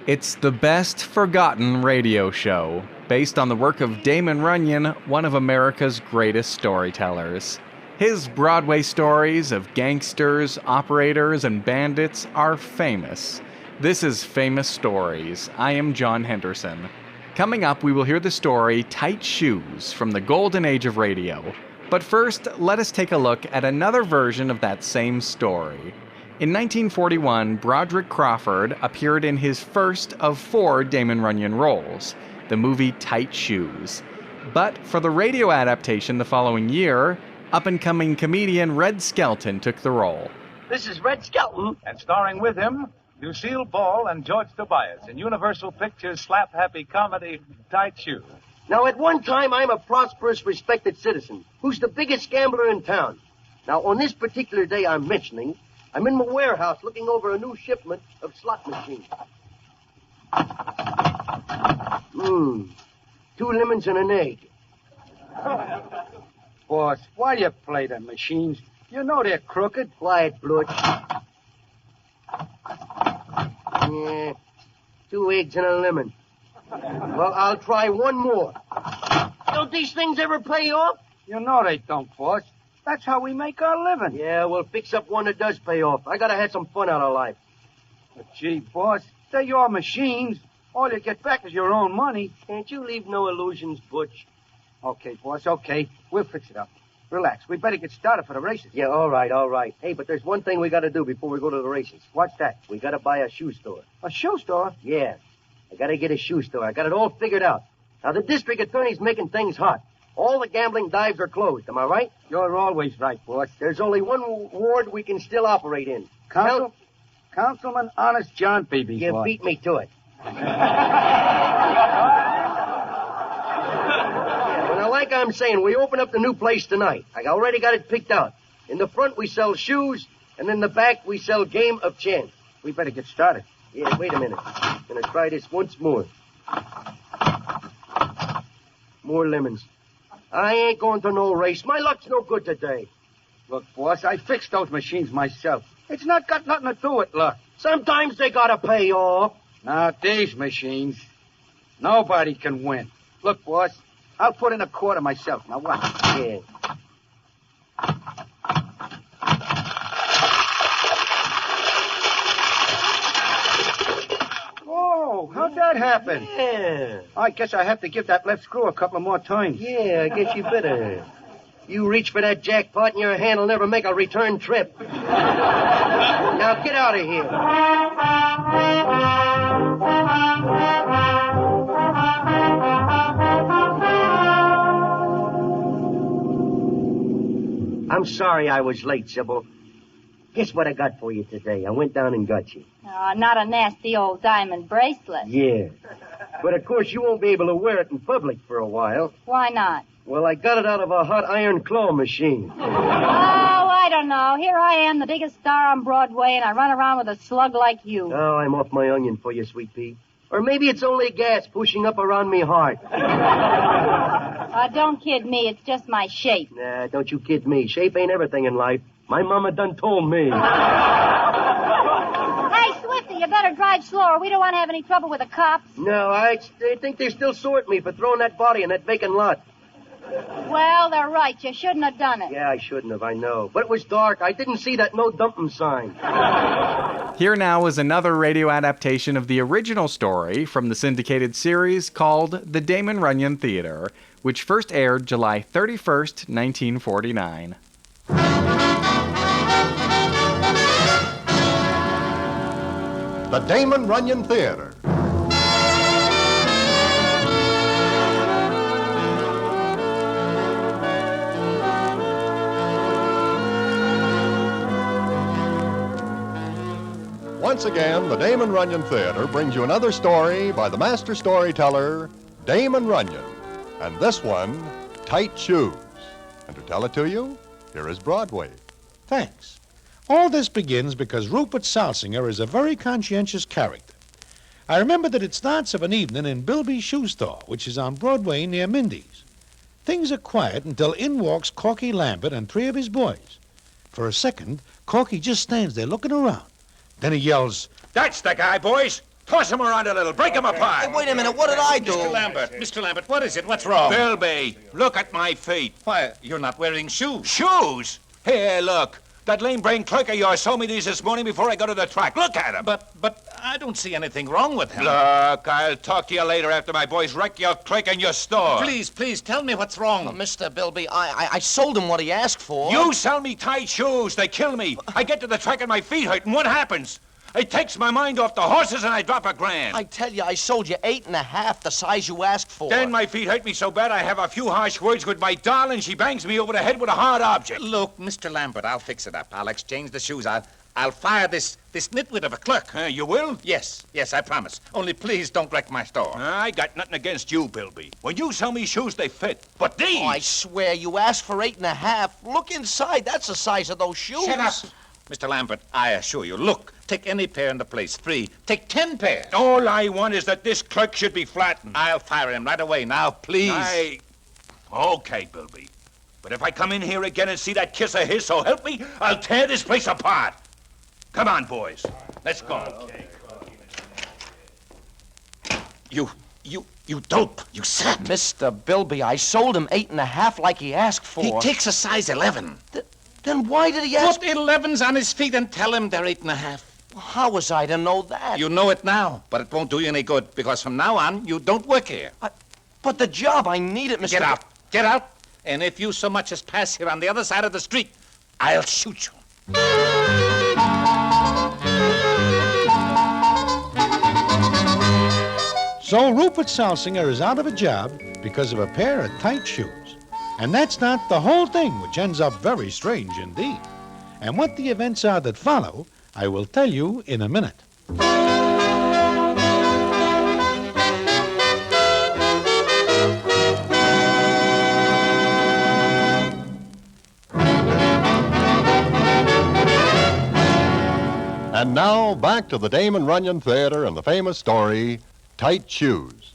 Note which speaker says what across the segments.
Speaker 1: It's the best forgotten radio show, based on the work of Damon Runyon, one of America's greatest storytellers. His Broadway stories of gangsters, operators, and bandits are famous. This is Famous Stories. I am John Henderson. Coming up, we will hear the story Tight Shoes from the golden age of radio. But first, let us take a look at another version of that same story. In 1941, Broderick Crawford appeared in his first of 4 Damon Runyon roles, the movie Tight Shoes. But for the radio adaptation the following year, up-and-coming comedian Red Skelton took the role.
Speaker 2: This is Red Skelton.
Speaker 3: And starring with him, Lucille Ball and George Tobias in Universal Pictures' slap-happy comedy Tight Shoes.
Speaker 2: Now, at one time, I'm a prosperous, respected citizen who's the biggest gambler in town. Now, on this particular day I'm mentioning, I'm in my warehouse looking over a new shipment of slot machines. 2 lemons and an egg.
Speaker 4: Boss, why do you play the machines? You know they're crooked.
Speaker 2: Quiet, Blutch. 2 eggs and a lemon. Well, I'll try one more. Don't these things ever pay off?
Speaker 4: You know they don't, boss. That's how we make our living.
Speaker 2: Yeah, we'll fix up one that does pay off. I gotta have some fun out of life.
Speaker 4: But gee, boss, they're your machines. All you get back is your own money.
Speaker 2: Can't you leave no illusions, Butch?
Speaker 4: Okay, boss, okay. We'll fix it up. Relax. We better get started for the races.
Speaker 2: Yeah, all right. Hey, but there's one thing we gotta do before we go to the races.
Speaker 4: What's that?
Speaker 2: We gotta buy a shoe store.
Speaker 4: A shoe store?
Speaker 2: Yeah. I gotta get a shoe store. I got it all figured out. Now, the district attorney's making things hot. All the gambling dives are closed. Am I right?
Speaker 4: You're always right, boss.
Speaker 2: There's only one ward we can still operate in.
Speaker 4: Councilman Honest John Beebe.
Speaker 2: You beat me to it. Well, now, like I'm saying, we open up the new place tonight. I already got it picked out. In the front, we sell shoes, and in the back, we sell game of chance.
Speaker 4: We better get started.
Speaker 2: Yeah, wait a minute. I'm gonna try this once more. More lemons. I ain't going to no race. My luck's no good today.
Speaker 4: Look, boss, I fixed those machines myself. It's not got nothing to do with luck.
Speaker 2: Sometimes they gotta pay off.
Speaker 4: Now, these machines, nobody can win. Look, boss, I'll put in a quarter myself. Now, watch.
Speaker 2: Yeah.
Speaker 4: Oh, how'd that happen?
Speaker 2: Yeah.
Speaker 4: I guess I have to give that left screw a couple of more times.
Speaker 2: Yeah, I guess you better. You reach for that jackpot and your hand will never make a return trip. Now get out of here. I'm sorry I was late, Sybil. Guess what I got for you today? I went down and got you.
Speaker 5: Not a nasty old diamond bracelet.
Speaker 2: Yeah. But, of course, you won't be able to wear it in public for a while.
Speaker 5: Why not?
Speaker 2: Well, I got it out of a hot iron claw machine.
Speaker 5: Oh, I don't know. Here I am, the biggest star on Broadway, and I run around with a slug like you.
Speaker 2: Oh, I'm off my onion for you, sweet pea. Or maybe it's only gas pushing up around me heart.
Speaker 5: Don't kid me. It's just my shape.
Speaker 2: Nah, don't you kid me. Shape ain't everything in life. My mama done told me.
Speaker 5: Hey, Swifty, you better drive slower. We don't want to have any trouble with the cops.
Speaker 2: No, I think they still sort me for throwing that body in that vacant lot.
Speaker 5: Well, they're right. You shouldn't have done it.
Speaker 2: Yeah, I shouldn't have, I know. But it was dark. I didn't see that no dumping sign.
Speaker 1: Here now is another radio adaptation of the original story from the syndicated series called The Damon Runyon Theater, which first aired July 31st, 1949.
Speaker 6: The Damon Runyon Theater. Once again, the Damon Runyon Theater brings you another story by the master storyteller, Damon Runyon. And this one, Tight Shoes. And to tell it to you, here is Broadway.
Speaker 7: Thanks. All this begins because Rupert Salsinger is a very conscientious character. I remember that it starts of an evening in Bilby's shoe store, which is on Broadway near Mindy's. Things are quiet until in walks Corky Lambert and 3 of his boys. For a second, Corky just stands there looking around. Then he yells,
Speaker 8: That's the guy, boys. Toss them around a little. Break them apart.
Speaker 9: Hey, wait a minute. What did I do?
Speaker 3: Mr. Lambert, what is it? What's wrong?
Speaker 8: Bilby, look at my feet.
Speaker 3: Why, you're not wearing shoes.
Speaker 8: Shoes? Here, look. That lame-brained clerk of yours sold me these this morning before I got to the track. Look at them.
Speaker 3: But I don't see anything wrong with him.
Speaker 8: Look, I'll talk to you later after my boys wreck your clerk and your store.
Speaker 3: Please, tell me what's wrong.
Speaker 9: Mr. Bilby, I sold him what he asked for.
Speaker 8: You sell me tight shoes. They kill me. I get to the track and my feet hurt, and what happens? It takes my mind off the horses and I drop $1,000.
Speaker 9: I tell you, I sold you 8.5, the size you asked for.
Speaker 8: Then my feet hurt me so bad I have a few harsh words with my doll and she bangs me over the head with a hard object.
Speaker 3: Look, Mr. Lambert, I'll fix it up. I'll exchange the shoes. I'll fire this nitwit of a clerk.
Speaker 8: You will?
Speaker 3: Yes, I promise. Only please don't wreck my store.
Speaker 8: I got nothing against you, Bilby. When you sell me shoes, they fit. But these...
Speaker 9: Oh, I swear, you asked for 8.5. Look inside. That's the size of those shoes.
Speaker 3: Shut up. Mr. Lambert, I assure you, look, take any pair in the place, free. Take 10 pairs.
Speaker 8: All I want is that this clerk should be flattened.
Speaker 3: I'll fire him right away now, please.
Speaker 8: Okay, Bilby. But if I come in here again and see that kiss of his, so help me, I'll tear this place apart. Come on, boys. Let's go. Okay.
Speaker 3: You dope. You sap.
Speaker 9: Mr. Bilby, I sold him 8.5 like he asked for.
Speaker 3: He takes a size 11.
Speaker 9: Then why did he ask?
Speaker 3: Put 11s on his feet and tell him they're 8.5.
Speaker 9: How was I to know that?
Speaker 3: You know it now, but it won't do you any good, because from now on, you don't work here.
Speaker 9: But the job, I need it, Mr.
Speaker 3: Get out. Get out. And if you so much as pass here on the other side of the street, I'll shoot you.
Speaker 7: So Rupert Salsinger is out of a job because of a pair of tight shoes. And that's not the whole thing, which ends up very strange indeed. And what the events are that follow, I will tell you in a minute.
Speaker 6: And now, back to the Damon Runyon Theater and the famous story, Tight Shoes.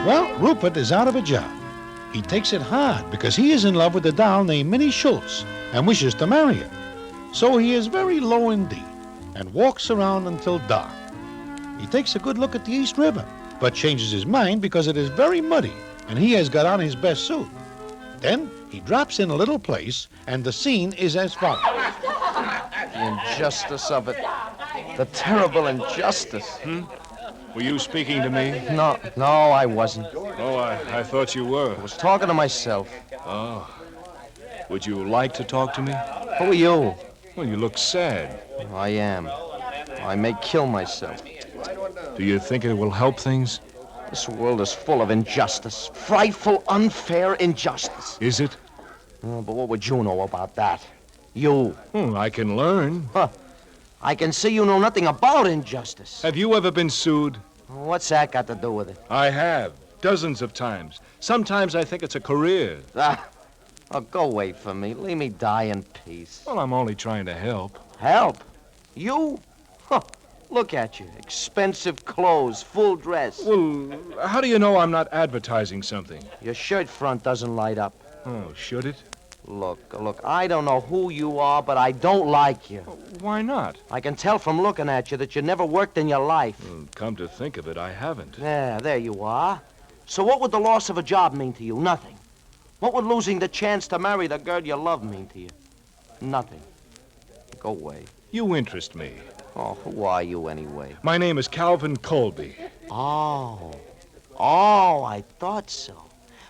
Speaker 7: Well, Rupert is out of a job. He takes it hard because he is in love with a doll named Minnie Schultz and wishes to marry her. So he is very low indeed and walks around until dark. He takes a good look at the East River, but changes his mind because it is very muddy and he has got on his best suit. Then he drops in a little place and the scene is as follows.
Speaker 9: The injustice of it. The terrible injustice.
Speaker 10: Were you speaking to me?
Speaker 9: No, I wasn't.
Speaker 10: Oh, I thought you were.
Speaker 9: I was talking to myself.
Speaker 10: Oh. Would you like to talk to me?
Speaker 9: Who are you?
Speaker 10: Well, you look sad.
Speaker 9: I am. I may kill myself.
Speaker 10: Do you think it will help things?
Speaker 9: This world is full of injustice. Frightful, unfair injustice.
Speaker 10: Is it?
Speaker 9: Oh, but what would you know about that? You.
Speaker 10: I can learn.
Speaker 9: Huh. I can see you know nothing about injustice.
Speaker 10: Have you ever been sued?
Speaker 9: What's that got to do with it?
Speaker 10: I have. Dozens of times. Sometimes I think it's a career.
Speaker 9: Go away from me. Leave me die in peace.
Speaker 10: Well, I'm only trying to help.
Speaker 9: Help? You? Huh. Look at you. Expensive clothes, full dress.
Speaker 10: Well, how do you know I'm not advertising something?
Speaker 9: Your shirt front doesn't light up.
Speaker 10: Oh, should it?
Speaker 9: Look, I don't know who you are, but I don't like you.
Speaker 10: Why not?
Speaker 9: I can tell from looking at you that you never worked in your life.
Speaker 10: Well, come to think of it, I haven't.
Speaker 9: Yeah, there you are. So what would the loss of a job mean to you? Nothing. What would losing the chance to marry the girl you love mean to you? Nothing. Go away.
Speaker 10: You interest me.
Speaker 9: Oh, who are you anyway?
Speaker 10: My name is Calvin Colby.
Speaker 9: Oh, I thought so.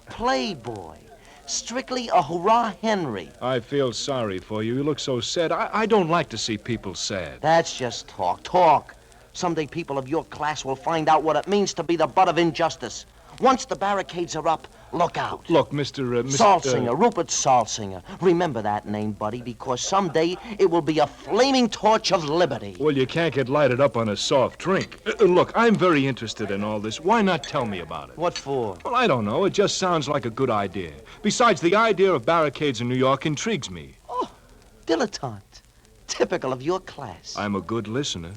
Speaker 9: Playboy. Strictly a hurrah Henry.
Speaker 10: I feel sorry for you. You look so sad. I don't like to see people sad.
Speaker 9: That's just talk. Someday people of your class will find out what it means to be the butt of injustice. Once the barricades are up, look out.
Speaker 10: Look, Mr.
Speaker 9: Salsinger, Rupert Salsinger. Remember that name, buddy, because someday it will be a flaming torch of liberty.
Speaker 10: Well, you can't get lighted up on a soft drink. Look, I'm very interested in all this. Why not tell me about it?
Speaker 9: What for?
Speaker 10: Well, I don't know. It just sounds like a good idea. Besides, the idea of barricades in New York intrigues me.
Speaker 9: Oh, dilettante. Typical of your class.
Speaker 10: I'm a good listener.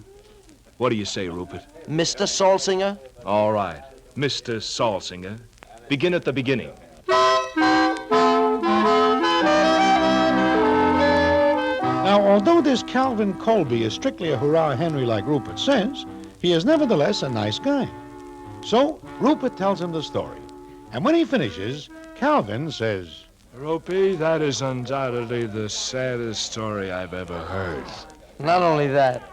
Speaker 10: What do you say, Rupert?
Speaker 9: Mr. Salsinger?
Speaker 10: All right. Mr. Salsinger. Begin at the beginning.
Speaker 7: this Calvin Colby is strictly a hurrah Henry like Rupert says, he is nevertheless a nice guy. So Rupert tells him the story. And when he finishes, Calvin says,
Speaker 10: Ropey, that is undoubtedly the saddest story I've ever heard.
Speaker 9: Not only that,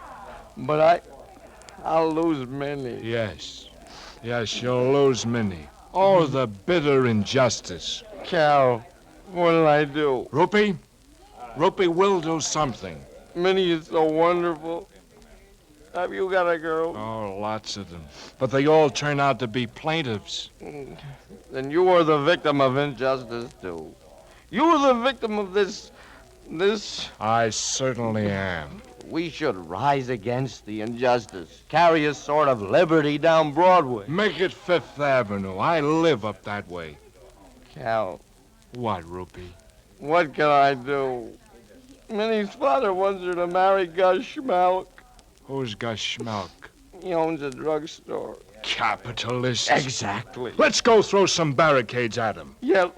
Speaker 9: but I'll lose many.
Speaker 10: Yes, you'll lose many. Oh, the bitter injustice.
Speaker 9: Cal, what'll I do?
Speaker 10: Ropey, we'll do something.
Speaker 9: Minnie is so wonderful. Have you got a girl?
Speaker 10: Oh, lots of them. But they all turn out to be plaintiffs.
Speaker 9: Then you are the victim of injustice, too. You are the victim of this...
Speaker 10: I certainly am.
Speaker 9: We should rise against the injustice. Carry a sort of liberty down Broadway.
Speaker 10: Make it Fifth Avenue. I live up that way.
Speaker 9: Cal.
Speaker 10: What, Rupee?
Speaker 9: What can I do? Minnie's father wants her to marry Gus Schmalk.
Speaker 10: Who's Gus Schmalk?
Speaker 9: He owns a drugstore.
Speaker 10: Capitalist.
Speaker 9: Exactly.
Speaker 10: Let's go throw some barricades at him.
Speaker 9: Yeah.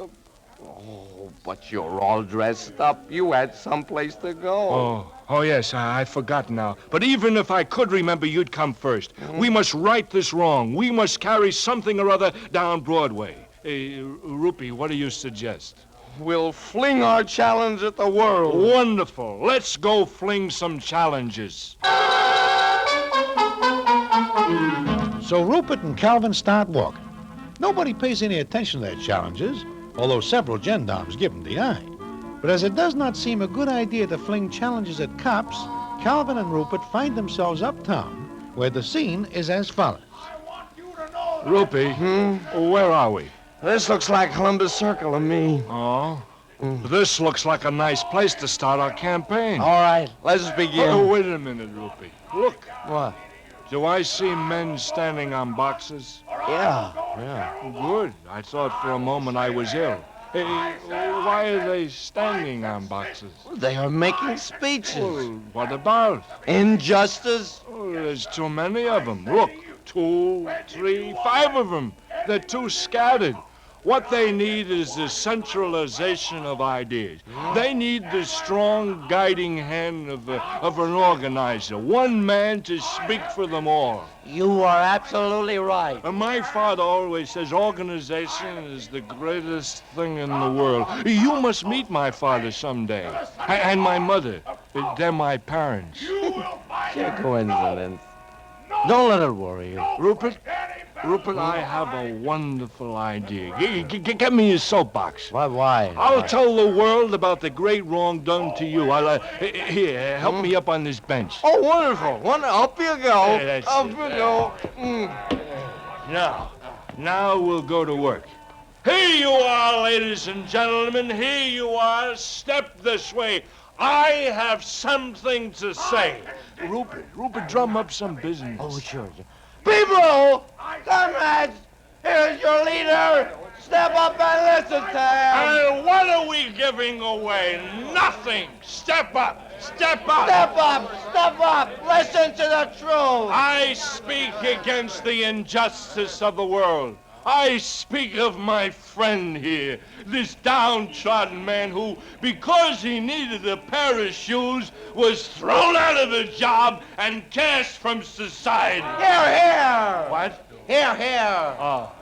Speaker 9: Oh, but you're all dressed up. You had someplace to go.
Speaker 10: Oh, yes, I forgot now. But even if I could remember, you'd come first. We must right this wrong. We must carry something or other down Broadway. Rupee, what do you suggest?
Speaker 9: We'll fling our challenge at the world.
Speaker 10: Wonderful. Let's go fling some challenges.
Speaker 7: So Rupert and Calvin start walking. Nobody pays any attention to their challenges, although several gendarmes give them the eye. But as it does not seem a good idea to fling challenges at cops, Calvin and Rupert find themselves uptown, where the scene is as follows.
Speaker 10: Rupee, where are we?
Speaker 9: This looks like Columbus Circle to me.
Speaker 10: Oh? This looks like a nice place to start our campaign.
Speaker 9: All right, let's begin.
Speaker 10: Oh, wait a minute, Rupee. Look.
Speaker 9: What?
Speaker 10: Do I see men standing on boxes?
Speaker 9: Yeah.
Speaker 10: Good. I thought for a moment I was ill. Hey, why are they standing on boxes?
Speaker 9: They are making speeches.
Speaker 10: Well, what about?
Speaker 9: Injustice?
Speaker 10: Oh, there's too many of them. Look, 2, 3, 5 of them. They're too scattered. What they need is the centralization of ideas. They need the strong guiding hand of an organizer, one man to speak for them all.
Speaker 9: You are absolutely right.
Speaker 10: And my father always says organization is the greatest thing in the world. You must meet my father someday. And my mother. They're my parents.
Speaker 9: Sheer coincidence. Don't let it worry you.
Speaker 10: Rupert, I have a wonderful idea. Get me a soapbox.
Speaker 9: Why?
Speaker 10: I'll tell the world about the great wrong done to you. Here, help me up on this bench.
Speaker 9: Oh, wonderful. Up you go.
Speaker 10: That's
Speaker 9: Up
Speaker 10: it.
Speaker 9: you go.
Speaker 10: Now we'll go to work. Here you are, ladies and gentlemen. Here you are. Step this way. I have something to say. Rupert, drum up some business.
Speaker 9: Oh, sure. People! Comrades! Here's your leader! Step up and listen to him!
Speaker 10: And what are we giving away? Nothing! Step up! Step up!
Speaker 9: Step up! Step up! Listen to the truth!
Speaker 10: I speak against the injustice of the world. I speak of my friend here, this downtrodden man who, because he needed a pair of shoes, was thrown out of a job and cast from society.
Speaker 9: Here!
Speaker 10: What?
Speaker 9: Here!
Speaker 10: Oh.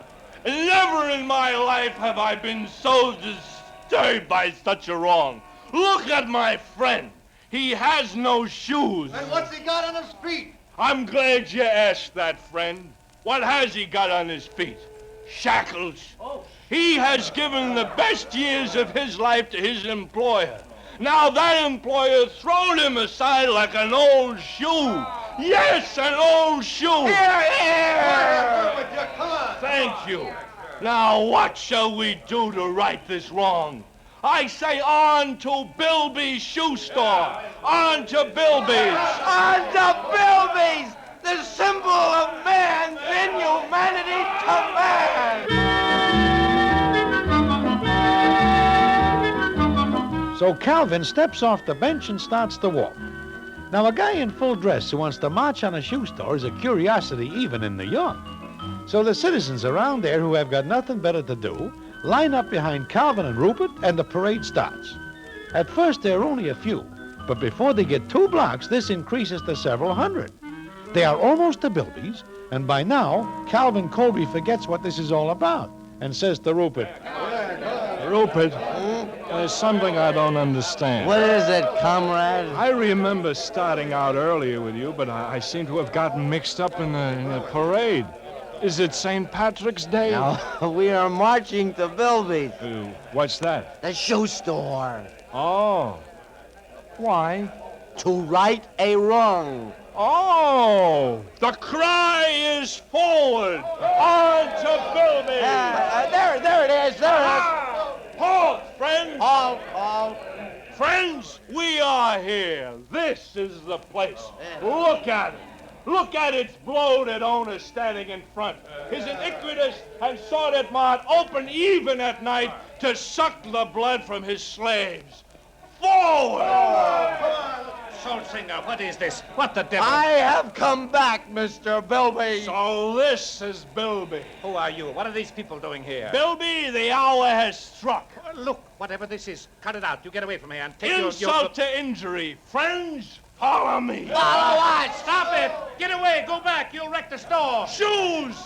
Speaker 10: Never in my life have I been so disturbed by such a wrong. Look at my friend. He has no shoes.
Speaker 2: And what's he got on his feet?
Speaker 10: I'm glad you asked that, friend. What has he got on his feet? Shackles. He has given the best years of his life to his employer. Now that employer thrown him aside like an old shoe. Yes, an old shoe.
Speaker 9: Here!
Speaker 2: Come on.
Speaker 10: Thank you. Now what shall we do to right this wrong? I say on to Bilby's shoe store. On to Bilby's.
Speaker 9: On to Bilby's! The symbol of man's inhumanity to man!
Speaker 7: So Calvin steps off the bench and starts to walk. Now, a guy in full dress who wants to march on a shoe store is a curiosity even in New York. So the citizens around there who have got nothing better to do line up behind Calvin and Rupert, and the parade starts. At first, there are only a few, But before they get 2 blocks, this increases to several hundred. They are almost to Bilby's, and by now, Calvin Colby forgets what this is all about and says to Rupert,
Speaker 10: Rupert, there's something I don't understand.
Speaker 9: What is it, comrade?
Speaker 10: I remember starting out earlier with you, but I seem to have gotten mixed up in the parade. Is it St. Patrick's Day?
Speaker 9: No, we are marching to Bilby's.
Speaker 10: What's that?
Speaker 9: The shoe store.
Speaker 10: Oh. Why?
Speaker 9: To right a wrong.
Speaker 10: Oh, the cry is forward. On to Bilby.
Speaker 9: There it is.
Speaker 10: Halt, friends.
Speaker 9: Halt.
Speaker 10: Friends, we are here. This is the place. Look at it. Look at its bloated owner standing in front. His iniquitous and sordid mouth open even at night to suck the blood from his slaves. Forward!
Speaker 8: Soul singer, what is this? What the devil?
Speaker 9: I have come back, Mr. Bilby.
Speaker 10: So this is Bilby.
Speaker 8: Who are you? What are these people doing here?
Speaker 10: Bilby, the hour has struck.
Speaker 8: Look, whatever this is, cut it out. You get away from here and take
Speaker 10: Insult to injury. Friends, follow me.
Speaker 8: Follow what? Stop it! Get away! Go back! You'll wreck the store!
Speaker 10: Shoes!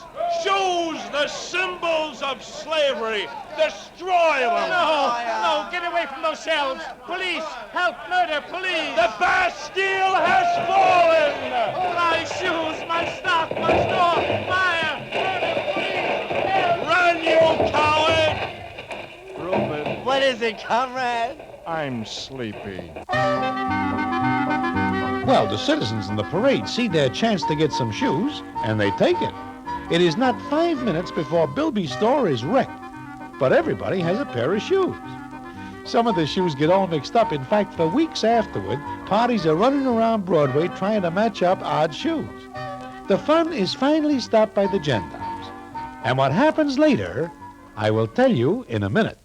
Speaker 10: Shoes, the symbols of slavery. Destroy them.
Speaker 8: No! Get away from those shelves! Police! Help! Murder! Police!
Speaker 10: The Bastille has fallen!
Speaker 8: My shoes! My stock! My store! Fire! Murder! Police!
Speaker 10: Run, you coward! Rupert,
Speaker 9: What is it, comrade?
Speaker 10: I'm sleepy.
Speaker 7: well, the citizens in the parade see their chance to get some shoes, and they take it. It is not 5 minutes before Bilby's store is wrecked, but everybody has a pair of shoes. Some of the shoes get all mixed up. In fact, for weeks afterward, parties are running around Broadway trying to match up odd shoes. The fun is finally stopped by the gendarmes. And what happens later, I will tell you in a minute.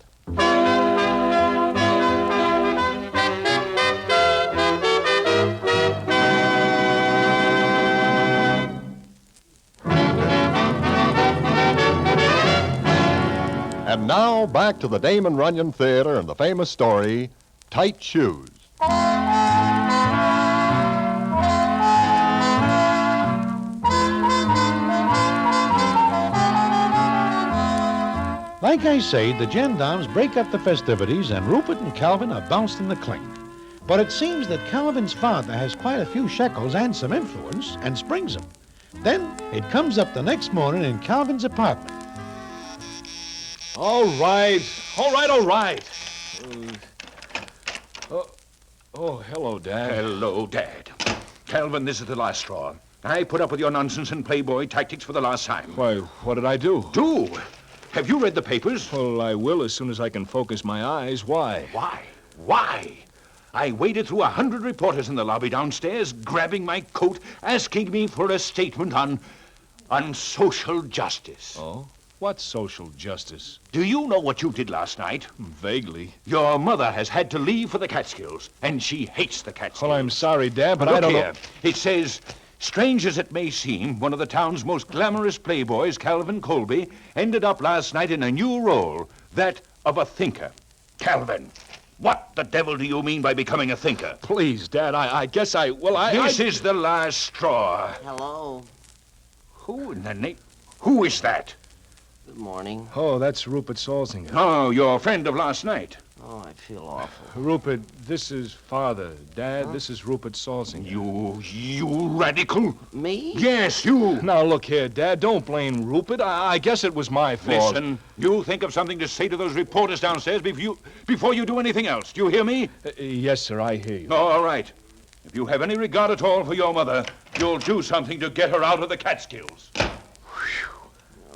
Speaker 6: And now, back to the Damon Runyon Theater and the famous story, Tight Shoes.
Speaker 7: Like I say, the gendarmes break up the festivities, and Rupert and Calvin are bounced in the clink. But it seems that Calvin's father has quite a few shekels and some influence and springs them. Then it comes up the next morning in Calvin's apartment.
Speaker 10: All right. Hello, Dad.
Speaker 8: Hello, Dad. Calvin, this is the last straw. I put up with your nonsense and playboy tactics for the last time.
Speaker 10: Why, what did I do?
Speaker 8: Do? Have you read the papers?
Speaker 10: Well, I will as soon as I can focus my eyes. Why?
Speaker 8: Why? I waded through 100 reporters in the lobby downstairs, grabbing my coat, asking me for a statement on social justice.
Speaker 10: Oh? What social justice?
Speaker 8: Do you know what you did last night?
Speaker 10: Vaguely.
Speaker 8: Your mother has had to leave for the Catskills, and she hates the Catskills.
Speaker 10: Well, I'm sorry, Dad, but
Speaker 8: Look
Speaker 10: I don't
Speaker 8: here.
Speaker 10: know.
Speaker 8: It says, strange as it may seem, one of the town's most glamorous playboys, Calvin Colby, ended up last night in a new role, that of a thinker. Calvin, what the devil do you mean by becoming a thinker?
Speaker 10: Please, Dad, I guess
Speaker 8: This is the last straw.
Speaker 9: Hello.
Speaker 8: Who in the name? Who is that?
Speaker 9: Good morning.
Speaker 10: Oh, that's Rupert Salsinger.
Speaker 8: Oh, your friend of last night.
Speaker 9: Oh, I feel awful.
Speaker 10: Rupert, this is Father. Dad, this is Rupert Salsinger.
Speaker 8: You radical.
Speaker 9: Me?
Speaker 8: Yes, you.
Speaker 10: Now, look here, Dad, don't blame Rupert. I guess it was my fault.
Speaker 8: Listen, you think of something to say to those reporters downstairs before you do anything else. Do you hear me?
Speaker 10: Yes, sir, I hear you.
Speaker 8: All right. If you have any regard at all for your mother, you'll do something to get her out of the Catskills.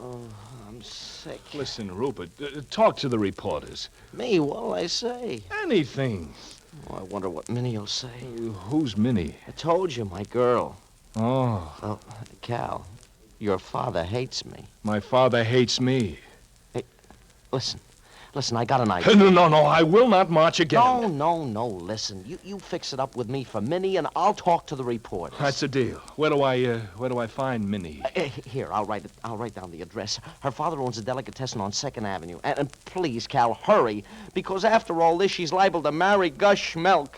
Speaker 9: Oh, I'm sick.
Speaker 10: Listen, Rupert, talk to the reporters.
Speaker 9: Me? What'll I say?
Speaker 10: Anything.
Speaker 9: Oh, I wonder what Minnie'll say.
Speaker 10: Who's Minnie?
Speaker 9: I told you, my girl.
Speaker 10: Oh.
Speaker 9: Well, Cal, your father hates me.
Speaker 10: My father hates me.
Speaker 9: Hey, listen, I got an idea.
Speaker 10: No, I will not march again.
Speaker 9: No, listen. You fix it up with me for Minnie, and I'll talk to the reporters.
Speaker 10: That's a deal. Where do I find Minnie?
Speaker 9: Here, I'll write down the address. Her father owns a delicatessen on 2nd Avenue. And please, Cal, hurry, because after all this, she's liable to marry Gus Schmelk.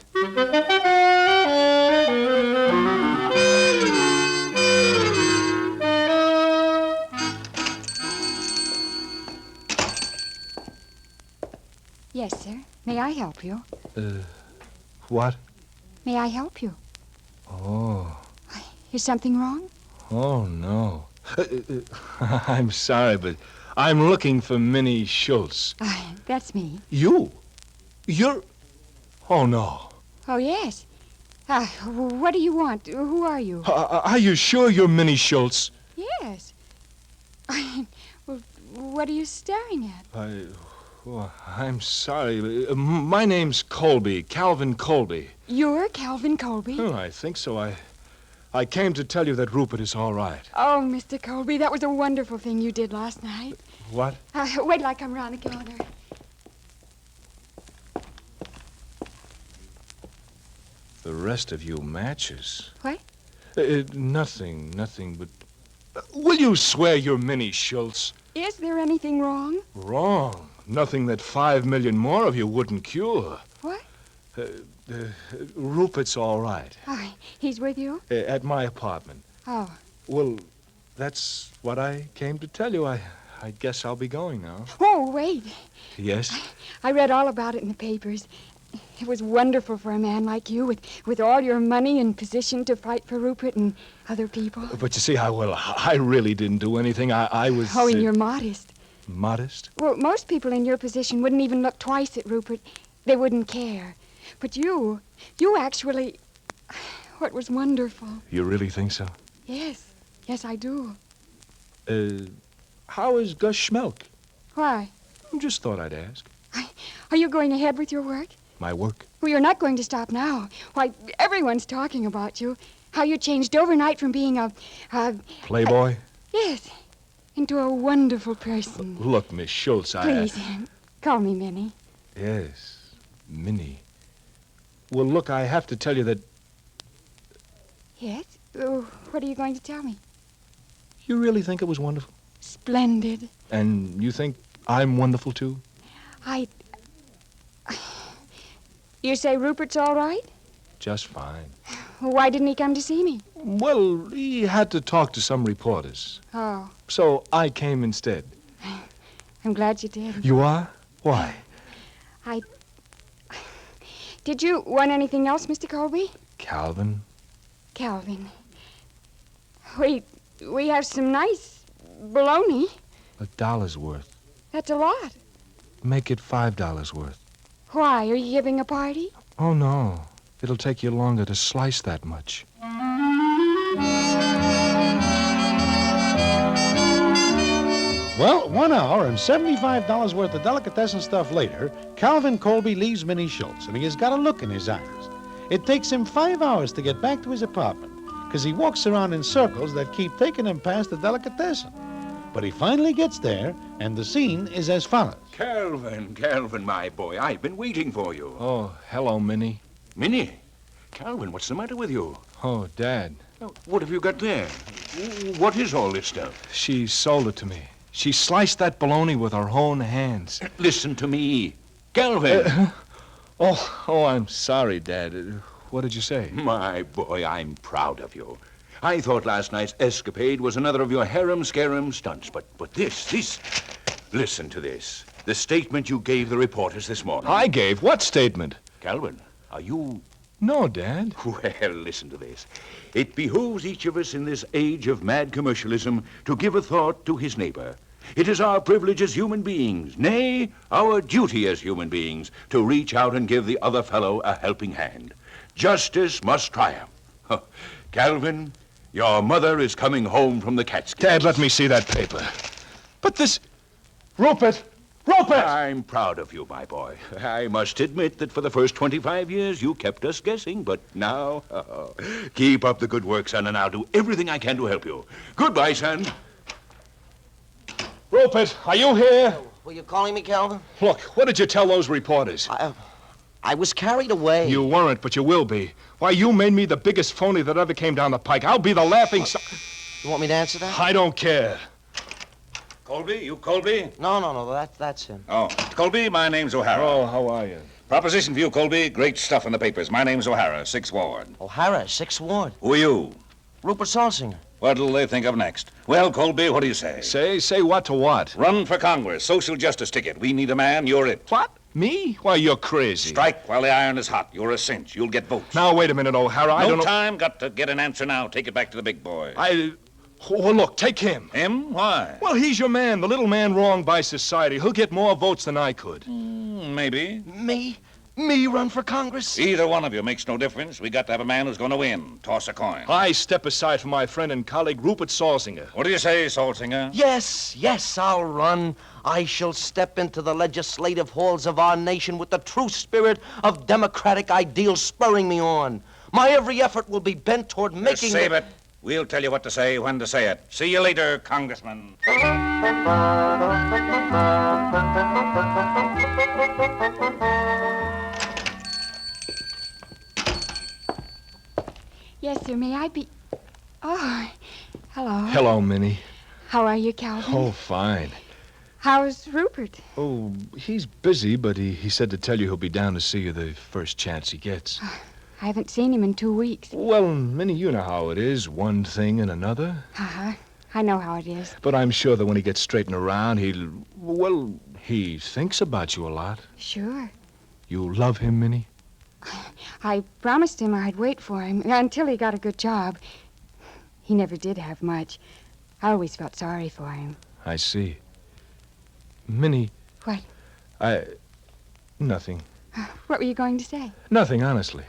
Speaker 11: Yes, sir. May I help you?
Speaker 12: What?
Speaker 11: May I help you?
Speaker 12: Oh.
Speaker 11: Is something wrong?
Speaker 12: Oh, no. I'm sorry, but I'm looking for Minnie Schultz.
Speaker 11: That's me.
Speaker 12: You? You're... Oh, no.
Speaker 11: Oh, yes. What do you want? Who are you?
Speaker 12: Are you sure you're Minnie Schultz?
Speaker 11: Yes. Well, what are you staring at?
Speaker 12: I'm sorry. My name's Colby, Calvin Colby.
Speaker 11: You're Calvin Colby?
Speaker 12: Oh, I think so. I came to tell you that Rupert is all right.
Speaker 11: Oh, Mr. Colby, that was a wonderful thing you did last night.
Speaker 12: What?
Speaker 11: Wait till I come round the corner.
Speaker 12: The rest of you matches.
Speaker 11: What?
Speaker 12: Nothing, but... will you swear you're Minnie Schultz?
Speaker 11: Is there anything wrong?
Speaker 12: Wrong. Nothing that 5 million more of you wouldn't cure.
Speaker 11: What?
Speaker 12: Rupert's all right.
Speaker 11: Oh, he's with you?
Speaker 12: At my apartment.
Speaker 11: Oh.
Speaker 12: Well, that's what I came to tell you. I guess I'll be going now.
Speaker 11: Oh, wait.
Speaker 12: Yes?
Speaker 11: I read all about it in the papers. It was wonderful for a man like you, with all your money and position to fight for Rupert and other people.
Speaker 12: But you see, I really didn't do anything. I was...
Speaker 11: Oh, and you're modest.
Speaker 12: Modest?
Speaker 11: Well, most people in your position wouldn't even look twice at Rupert. They wouldn't care. But you actually... What was wonderful.
Speaker 12: You really think so?
Speaker 11: Yes. Yes, I do.
Speaker 12: How is Gus Schmelk?
Speaker 11: Why?
Speaker 12: Just thought I'd ask.
Speaker 11: Are you going ahead with your work?
Speaker 12: My work?
Speaker 11: Well, you're not going to stop now. Why, everyone's talking about you. How you changed overnight from being a
Speaker 12: Playboy?
Speaker 11: Yes. Into a wonderful person.
Speaker 12: Look, Miss Schultz,
Speaker 11: Please, call me Minnie.
Speaker 12: Yes, Minnie. Well, look, I have to tell you that...
Speaker 11: Yes? What are you going to tell me?
Speaker 12: You really think it was wonderful?
Speaker 11: Splendid.
Speaker 12: And you think I'm wonderful, too?
Speaker 11: You say Rupert's all right?
Speaker 12: Just fine.
Speaker 11: Why didn't he come to see me?
Speaker 12: Well, he had to talk to some reporters.
Speaker 11: Oh.
Speaker 12: So I came instead.
Speaker 11: I'm glad you did.
Speaker 12: You are? Why?
Speaker 11: Did you want anything else, Mr. Colby?
Speaker 12: Calvin?
Speaker 11: We have some nice bologna.
Speaker 12: $1 worth.
Speaker 11: That's a lot.
Speaker 12: Make it $5 worth.
Speaker 11: Why? Are you giving a party?
Speaker 12: Oh, no. It'll take you longer to slice that much.
Speaker 7: Well, 1 hour and $75 worth of delicatessen stuff later, Calvin Colby leaves Minnie Schultz, and he has got a look in his eyes. It takes him 5 hours to get back to his apartment, because he walks around in circles that keep taking him past the delicatessen. But he finally gets there, and the scene is as follows.
Speaker 8: Calvin, my boy, I've been waiting for you.
Speaker 12: Oh, hello, Minnie.
Speaker 8: Minnie? Calvin, what's the matter with you?
Speaker 12: Oh, Dad.
Speaker 8: What have you got there? What is all this stuff?
Speaker 12: She sold it to me. She sliced that bologna with her own hands.
Speaker 8: Listen to me. Calvin!
Speaker 12: I'm sorry, Dad. What did you say?
Speaker 8: My boy, I'm proud of you. I thought last night's escapade was another of your harem-scarum stunts, but this... Listen to this. The statement you gave the reporters this morning.
Speaker 12: I gave? What statement?
Speaker 8: Calvin, are you...
Speaker 12: No, Dad.
Speaker 8: Well, listen to this. It behooves each of us in this age of mad commercialism to give a thought to his neighbor. It is our privilege as human beings, nay, our duty as human beings, to reach out and give the other fellow a helping hand. Justice must triumph. Calvin, your mother is coming home from the Catskills.
Speaker 12: Dad, let me see that paper. But this... Rupert!
Speaker 8: I'm proud of you, my boy. I must admit that for the first 25 years you kept us guessing, but now... keep up the good work, son, and I'll do everything I can to help you. Goodbye, son.
Speaker 12: Rupert, are you here?
Speaker 9: Were you calling me, Calvin?
Speaker 12: Look, what did you tell those reporters?
Speaker 9: I was carried away.
Speaker 12: You weren't, but you will be. Why, you made me the biggest phony that ever came down the pike. I'll be the laughing...
Speaker 9: You want me to answer that?
Speaker 12: I don't care.
Speaker 13: Colby? You Colby?
Speaker 9: No, that's him.
Speaker 13: Oh, Colby, my name's O'Hara.
Speaker 12: Oh, how are you?
Speaker 13: Proposition for you, Colby. Great stuff in the papers. My name's O'Hara, 6th Ward.
Speaker 9: O'Hara, 6th Ward.
Speaker 13: Who are you?
Speaker 9: Rupert Salsinger.
Speaker 13: What'll they think of next? Well, Colby, what do you say?
Speaker 12: Say what to what?
Speaker 13: Run for Congress, social justice ticket. We need a man, you're it.
Speaker 12: What? Me? Why, you're crazy.
Speaker 13: Strike while the iron is hot. You're a cinch. You'll get votes.
Speaker 12: Now, wait a minute, O'Hara. I don't know...
Speaker 13: time. Got to get an answer now. Take it back to the big boy.
Speaker 12: Well, look, take him.
Speaker 13: Him? Why?
Speaker 12: Well, he's your man, the little man wronged by society. He'll get more votes than I could.
Speaker 13: Maybe.
Speaker 9: Me? Me run for Congress?
Speaker 13: Either one of you makes no difference. We got to have a man who's going to win. Toss a coin.
Speaker 12: I step aside for my friend and colleague, Rupert Salsinger.
Speaker 13: What do you say, Salsinger?
Speaker 9: Yes, I'll run. I shall step into the legislative halls of our nation with the true spirit of democratic ideals spurring me on. My every effort will be bent toward making...
Speaker 13: Save it. We'll tell you what to say when to say it. See you later, Congressman.
Speaker 11: Yes, sir. May I be... Oh, hello.
Speaker 12: Hello, Minnie.
Speaker 11: How are you, Calvin?
Speaker 12: Oh, fine.
Speaker 11: How's Rupert?
Speaker 12: Oh, he's busy, but he said to tell you he'll be down to see you the first chance he gets.
Speaker 11: I haven't seen him in 2 weeks.
Speaker 12: Well, Minnie, you know how it is. One thing and another.
Speaker 11: Uh-huh. I know how it is.
Speaker 12: But I'm sure that when he gets straightened around, he thinks about you a lot.
Speaker 11: Sure.
Speaker 12: You love him, Minnie?
Speaker 11: I promised him I'd wait for him until he got a good job. He never did have much. I always felt sorry for him.
Speaker 12: I see. Minnie.
Speaker 11: What?
Speaker 12: Nothing.
Speaker 11: What were you going to say?
Speaker 12: Nothing, honestly.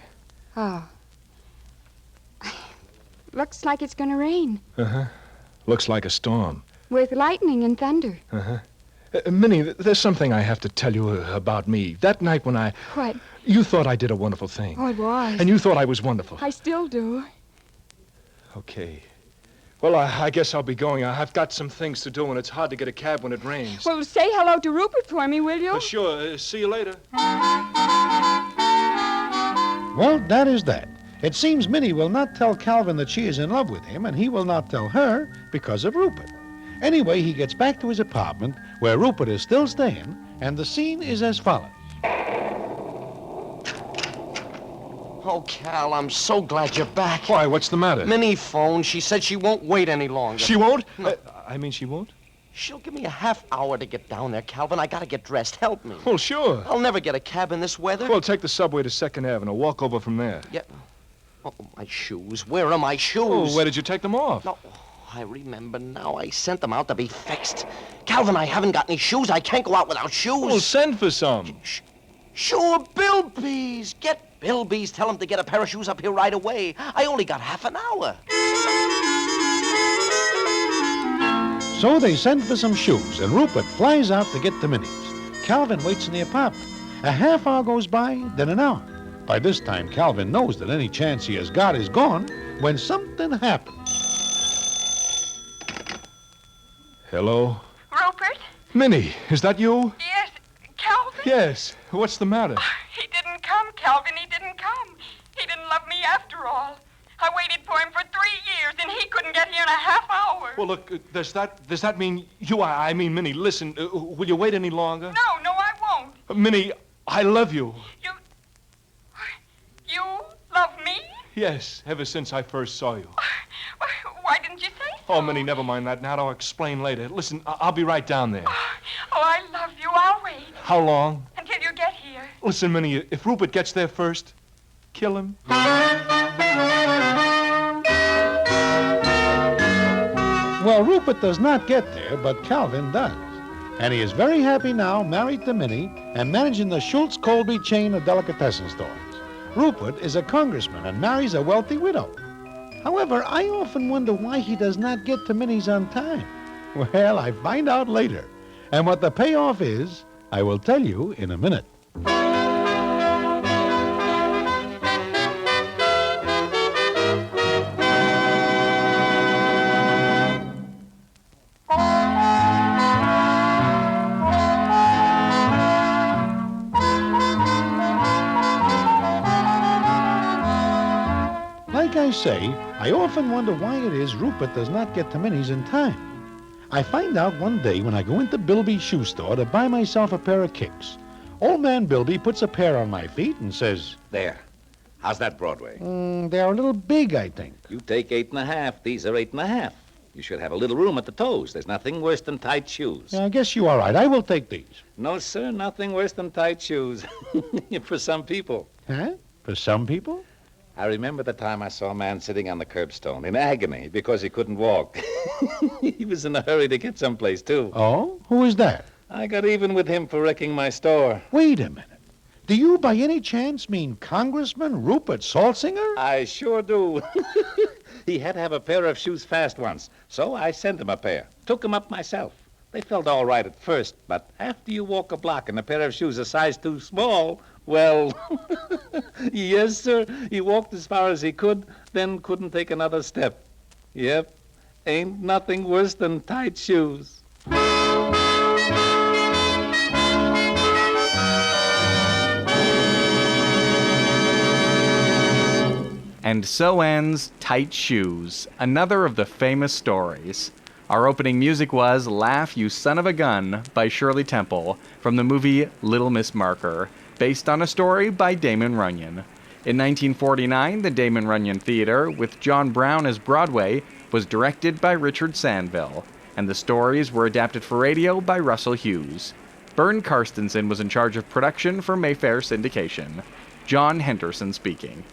Speaker 11: Oh. Looks like it's going to rain.
Speaker 12: Uh-huh. Looks like a storm.
Speaker 11: With lightning and thunder.
Speaker 12: Uh-huh. Minnie, there's something I have to tell you about me. That night when
Speaker 11: What?
Speaker 12: You thought I did a wonderful thing.
Speaker 11: Oh, it was.
Speaker 12: And you thought I was wonderful.
Speaker 11: I still do.
Speaker 12: Okay. Well, I guess I'll be going. I've got some things to do, and it's hard to get a cab when it rains.
Speaker 11: Well, say hello to Rupert for me, will you?
Speaker 12: Sure. See you later.
Speaker 7: Well, that is that. It seems Minnie will not tell Calvin that she is in love with him, and he will not tell her because of Rupert. Anyway, he gets back to his apartment, where Rupert is still staying, and the scene is as follows.
Speaker 9: Oh, Cal, I'm so glad you're back.
Speaker 12: Why, what's the matter?
Speaker 9: Minnie phoned. She said she won't wait any longer.
Speaker 12: She won't?
Speaker 9: No.
Speaker 12: She won't?
Speaker 9: She'll give me a half hour to get down there, Calvin. I gotta get dressed. Help me.
Speaker 12: Well, sure.
Speaker 9: I'll never get a cab in this weather.
Speaker 12: Well, take the subway to 2nd Avenue. Walk over from there.
Speaker 9: Yeah. Oh, my shoes. Where are my shoes?
Speaker 12: Oh, where did you take them off?
Speaker 9: No, I remember now. I sent them out to be fixed. Calvin, I haven't got any shoes. I can't go out without shoes.
Speaker 12: Well, send for some.
Speaker 9: Sure, Bilby's. Get Bilby's. Tell him to get a pair of shoes up here right away. I only got half an hour.
Speaker 7: So they send for some shoes, and Rupert flies out to get to Minnie's. Calvin waits in the apartment. A half hour goes by, then an hour. By this time, Calvin knows that any chance he has got is gone when something happens.
Speaker 12: Hello?
Speaker 11: Rupert?
Speaker 12: Minnie, is that you?
Speaker 11: Yes. Calvin?
Speaker 12: Yes. What's the matter?
Speaker 11: He didn't come, Calvin. He didn't come. He didn't love me after all. I waited for him for 3 years, and he couldn't get here in a half hour.
Speaker 12: Well, look, does that mean you... I mean, Minnie, listen, will you wait any longer?
Speaker 11: No, I won't.
Speaker 12: Minnie, I love you.
Speaker 11: You love me?
Speaker 12: Yes, ever since I first saw you.
Speaker 11: Why didn't you say so?
Speaker 12: Oh, Minnie, never mind that now. I'll explain later. Listen, I'll be right down there.
Speaker 11: Oh, I love you. I'll wait.
Speaker 12: How long?
Speaker 11: Until you get here.
Speaker 12: Listen, Minnie, if Rupert gets there first, kill him.
Speaker 7: Well, Rupert does not get there, but Calvin does. And he is very happy now, married to Minnie, and managing the Schultz-Colby chain of delicatessen stores. Rupert is a congressman and marries a wealthy widow. However, I often wonder why he does not get to Minnie's on time. Well, I find out later. And what the payoff is, I will tell you in a minute. Like I say, I often wonder why it is Rupert does not get to Minnie's in time. I find out one day when I go into Bilby's shoe store to buy myself a pair of kicks. Old man Bilby puts a pair on my feet and says...
Speaker 13: There. How's that Broadway?
Speaker 7: They're a little big, I think.
Speaker 13: You take 8.5. These are 8.5. You should have a little room at the toes. There's nothing worse than tight shoes.
Speaker 7: Yeah, I guess you are right. I will take these.
Speaker 13: No, sir, nothing worse than tight shoes. For some people.
Speaker 7: Huh? For some people?
Speaker 13: I remember the time I saw a man sitting on the curbstone in agony because he couldn't walk. He was in a hurry to get someplace, too.
Speaker 7: Oh? Who is that?
Speaker 13: I got even with him for wrecking my store.
Speaker 7: Wait a minute. Do you by any chance mean Congressman Rupert Saltzinger?
Speaker 13: I sure do. He had to have a pair of shoes fast once, so I sent him a pair. Took them up myself. They felt all right at first, but after you walk a block in a pair of shoes a size too small, well, yes, sir, he walked as far as he could, then couldn't take another step. Yep, ain't nothing worse than tight shoes.
Speaker 1: And so ends Tight Shoes, another of the famous stories. Our opening music was Laugh, You Son of a Gun by Shirley Temple from the movie Little Miss Marker, based on a story by Damon Runyon. In 1949, the Damon Runyon Theater, with John Brown as Broadway, was directed by Richard Sandville, and the stories were adapted for radio by Russell Hughes. Bern Karstensen was in charge of production for Mayfair syndication. John Henderson speaking.